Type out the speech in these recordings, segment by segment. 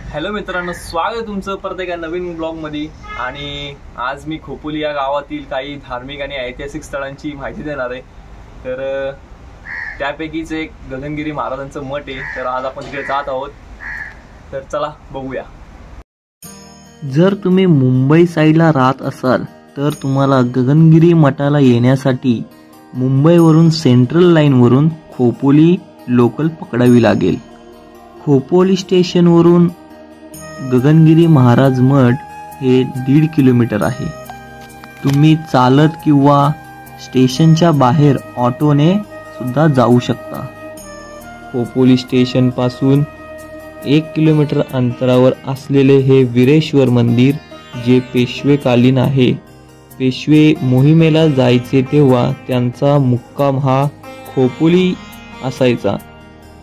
Hello मित्रांनो, स्वागत तुमचं परत एका नवीन ब्लॉगमध्ये। आणि आज मी खोपोली या गावातील काही धार्मिक आणि ऐतिहासिक स्थळांची माहिती देणार आहे। तर त्यापैकीच एक गगनगिरी महाराजांचं मठ आहे। तर आज आपण तिकडे जात आहोत, तर चला बघूया। जर तुम्ही मुंबई साईडला राहत असाल तर तुम्हाला गगनगिरी मठाला येण्यासाठी मुंबईवरून सेंट्रल लाईनवरून खोपोली लोकल पकडावी लागेल। खोपोली स्टेशनवरून गगनगिरी महाराज मठ हे 1.5 किलोमीटर आहे। तुम्ही चालत किंवा स्टेशनच्या बाहेर ऑटोने सुद्धा जाऊ शकता। खोपोली स्टेशन पासून 1 किलोमीटर अंतरावर असलेले हे वीरेश्वर मंदिर जे पेशवेकालीन आहे। पेशवे मोहिमेला जायचे तेव्हा त्यांचा मुक्काम हा खोपोली असायचा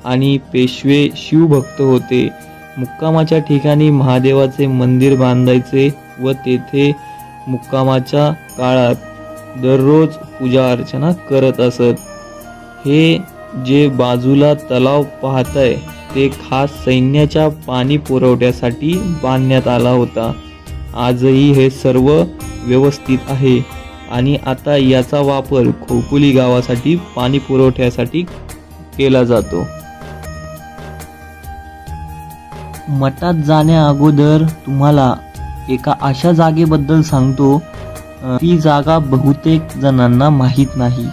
आणि पेशवे शिवभक्त होते। मुक्कामाच्या ठिकाणी महादेवाचे मंदिर बांधायचे व तेथे मुक्कामाच्या काळात दररोज पूजा अर्चना करत असत। हे जे बाजूला तलाव पाहताय ते खास सैन्याच्या पाणी पुरवठ्यासाठी बांधण्यात आला होता। आजही हे सर्व व्यवस्थित आहे आणि आता याचा वापर खोपोली गावासाठी पाणी पुरवठ्यासाठी केला जातो। मठात जाण्या अगोदर तुम्हाला एका अशा जागेबद्दल सांगतो, ती जागा बहुतेक जणांना माहीत नाही।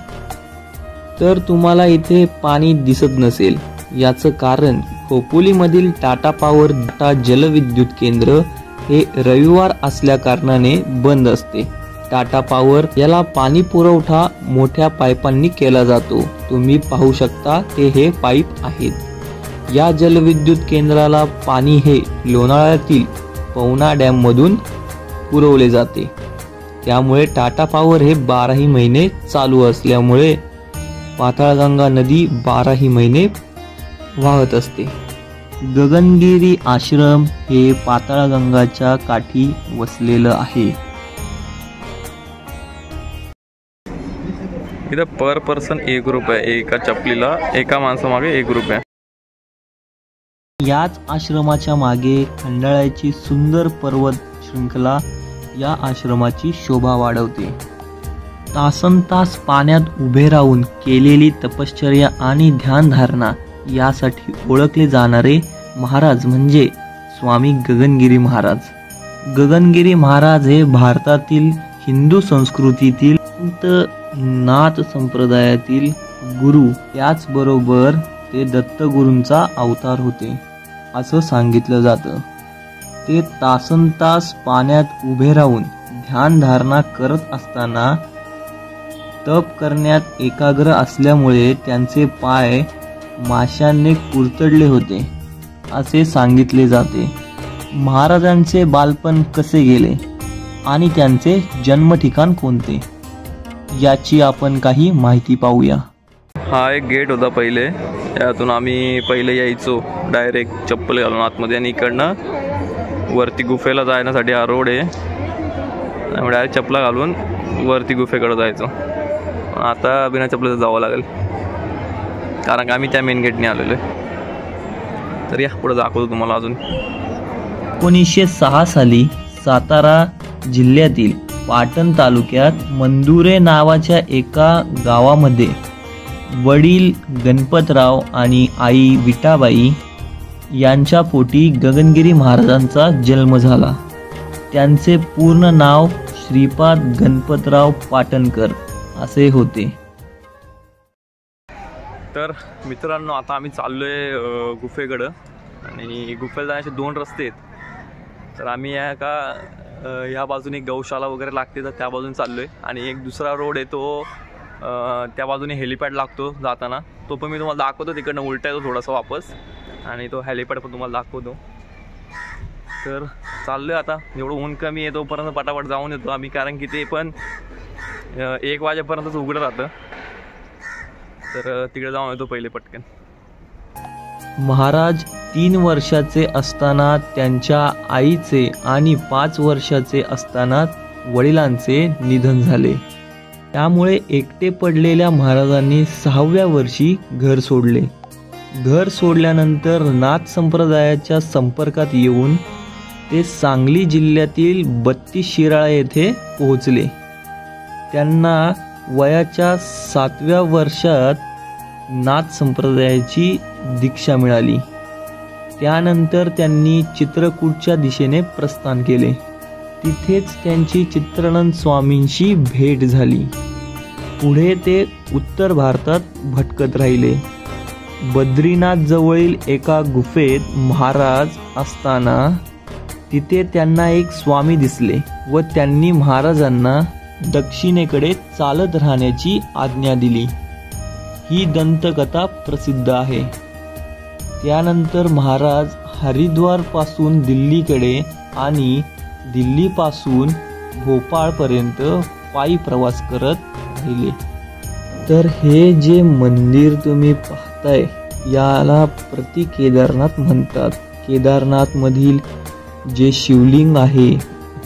तर तुम्हाला इथे पाणी दिसत नसेल याचं कारण खोपोली मधील टाटा पॉवर जलविद्युत केंद्र हे रविवार असल्या कारणाने बंद असते। टाटा पॉवर याला पाणी पुरवठा मोठ्या पाईपांनी केला जातो। तुम्ही पाहू शकता ते हे पाईप आहेत। या जलविद्युत केंद्राला पाणी हे लोणावळ्यातील पवना डॅम मधून पुरवले जाते। त्यामुळे टाटा पॉवर हे 12ही महिने चालू असल्यामुळे पाताळगंगा नदी 12ही महिने वाहत असते। गगनगिरी आश्रम हे पाताळगंगाच्या काठी वसलेलं आहे। इथं पर पर्सन 1 रुपये, एका चपलीला एका माणसामागे 1 रुपया। याच आश्रमाच्या मागे खंडाळ्याची सुंदर पर्वत शृंखला या आश्रमाची शोभा वाढवते। तासनतास पाण्यात उभे राहून केलेली तपश्चर्या आणि ध्यानधारणा यासाठी ओळखले जाणारे महाराज म्हणजे स्वामी गगनगिरी महाराज। गगनगिरी महाराज हे भारतातील हिंदू संस्कृतीतील नाथ संप्रदायातील गुरु, त्याचबरोबर ते दत्तगुरूंचा अवतार होते असं सांगितलं जातं। ते तासनतास पाण्यात उभे राहून ध्यानधारणा करत असताना तप करण्यात एकाग्र असल्यामुळे त्यांचे पाय माशांनी कुरतडले होते असे सांगितले जाते। महाराजांचे बालपण कसे गेले आणि त्यांचे जन्म ठिकाण कोणते याची आपण काही माहिती पाहूया। हा एक गेट होता पहिले, यातून आम्ही पहिले यायचो डायरेक्ट चप्पल घालून आतमध्ये, आणि इकडनं वरती गुफेला जाण्यासाठी हा रोड आहे, त्यामुळे डायरेक्ट चपला घालून वरती गुफेकडे जायचो। आता बिना चपलेचं जावं लागेल कारण आम्ही त्या मेन गेटने आलेलो आहे। तर या पुढे दाखवतो तुम्हाला अजून। 1906 साली सातारा जिल्ह्यातील पाटण तालुक्यात मंदुरे नावाच्या एका गावामध्ये वडील गणपतराव आणि आई विटाबाई यांच्या पोटी गगनगिरी महाराजांचा जन्म झाला। त्यांचे पूर्ण नाव श्रीपाद गणपतराव पाटणकर असे होते। तर मित्रांनो, आता आम्ही चाललोय गुफेकडं, आणि गुफेला जाण्याचे 2 रस्ते आहेत। तर आम्ही ह्या बाजूने गौशाला वगैरे लागते तर त्या बाजूने चाललोय, आणि एक दुसरा रोड आहे तो त्या बाजूने हेलिपॅड लागतो जाताना, तो पण मी तुम्हाला दाखवतो। तिकडनं उलटा येतो थोडासा वापस, आणि तो हेलिपॅड पण तुम्हाला दाखवतो। तर चाललोय आता, एवढं ऊन कमी आहे तोपर्यंत पटापट जाऊन येतो आम्ही, कारण की ते पण 1 वाजेपर्यंतच उघडं राहतं। तर तिकडे जाऊन येतो पहिले पटकन। महाराज 3 वर्षाचे असताना त्यांच्या आईचे आणि 5 वर्षाचे असताना वडिलांचे निधन झाले। त्यामुळे एकटे पडलेल्या महाराजांनी 6व्या वर्षी घर सोडले। घर सोडल्यानंतर नाथ संप्रदायाच्या संपर्कात येऊन ते सांगली जिल्ह्यातील 32 शिराळा येथे पोहोचले. त्यांना वयाच्या 7व्या वर्षात नाथ संप्रदायाची दीक्षा मिळाली. त्यानंतर त्यांनी चित्रकूटच्या दिशेने प्रस्थान केले. तिथेच त्यांची चित्रानंद स्वामींशी भेट झाली. पुढे ते उत्तर भारतात भटकत राहिले. बद्रीनाथ जवळील एका गुफेत महाराज असताना तिथे त्यांना एक स्वामी दिसले व त्यांनी महाराजांना दक्षिणेकडे चालत राहण्याची आज्ञा दिली. ही दंतकथा प्रसिद्ध आहे. त्यानंतर महाराज हरिद्वार पासून दिल्लीकडे आणि दिल्लीपासून भोपाळपर्यंत पायी प्रवास करत राहिले. तर हे जे मंदिर तुम्ही पाहताय याला प्रति केदारनाथ म्हणतात. केदारनाथ मधील जे शिवलिंग आहे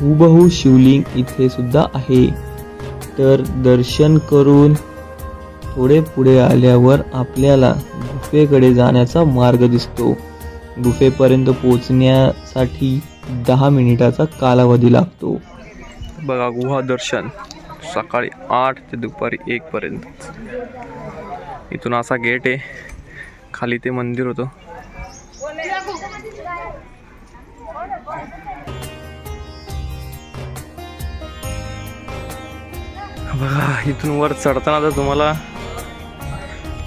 हुबहू शिवलिंग इथे सुद्धा आहे. तर दर्शन करून थोडे पुढे आल्यावर आपल्याला गुफेकडे जाण्याचा मार्ग दिसतो. गुफेपर्यंत पोहोचण्यासाठी 10 मिनिटाचा कालावधी लागतो. बघा, गुहा दर्शन सकाळी 8 ते दुपारी 1 पर्यंत. इथून असा गेट आहे, खाली ते मंदिर होतं. बघा, इथून वर चढताना जर तुम्हाला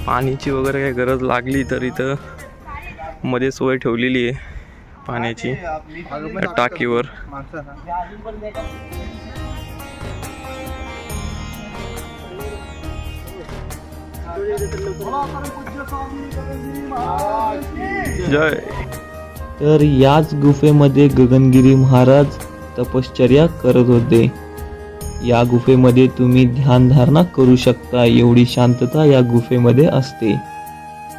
पाण्याची वगैरे काही गरज लागली तर इथं मध्ये सोय ठेवलेली आहे पाण्याची टाकीवर. जय. तर याच गुफेमध्ये गगनगिरी महाराज तपश्चर्या करत होते. या गुफेमध्ये तुम्ही ध्यानधारणा करू शकता. एवढी शांतता या गुफेमध्ये असते.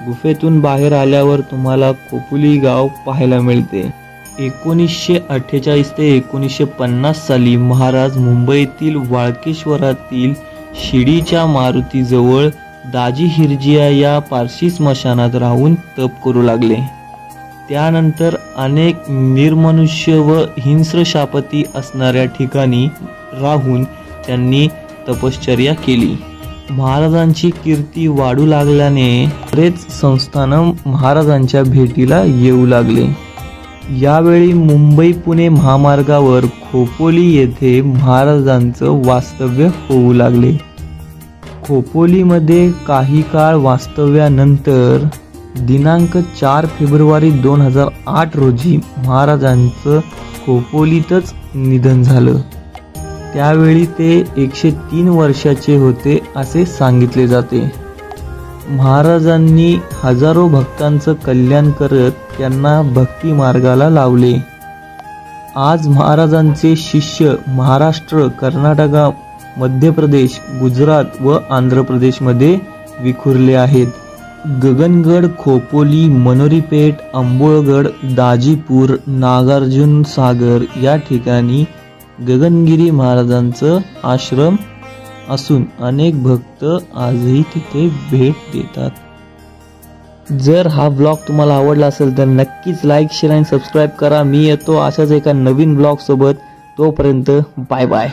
गुफेतून बाहेर आल्यावर तुम्हाला खोपोली गाव पाहायला मिळते. 1948 ते 1950 साली महाराज मुंबईतील वाळकेश्वरातील शिडीच्या मारुतीजवळ दाजी हिरजिया या पारशी स्मशानात राहून तप करू लागले. त्यानंतर अनेक निर्मनुष्य व हिंस्र शापती असणाऱ्या ठिकाणी राहून त्यांनी तपश्चर्या केली. महाराजांची कीर्ती वाढू लागल्याने बरेच संस्थान महाराजांच्या भेटीला येऊ लागले. यावेळी मुंबई पुणे महामार्गावर खोपोली येथे महाराजांचं वास्तव्य होऊ लागले. खोपोलीमध्ये काही काळ वास्तव्यानंतर दिनांक 4 फेब्रुवारी 2008 रोजी महाराजांचं खोपोलीतच निधन झालं. त्यावेळी ते 103 वर्षाचे होते असे सांगितले जाते. महाराजांनी हजारो भक्तांचं कल्याण करत त्यांना भक्ती मार्गाला लावले. आज महाराजांचे शिष्य महाराष्ट्र, कर्नाटक, मध्य प्रदेश, गुजरात व आंध्र प्रदेशमध्ये विखुरले आहेत. गगनगड, खोपोली, मनोरीपेठ, अंबोळगड, दाजीपूर, नागार्जुन सागर या ठिकाणी गगनगिरी महाराजांचं आश्रम असून अनेक भक्त आजही तिथे भेट देतात. जर हा ब्लॉग तुम्हाला आवडला असेल तर नक्कीच लाईक, शेअर आणि सबस्क्राईब करा. मी येतो अशाच एका नवीन ब्लॉग सोबत. तोपर्यंत बाय बाय.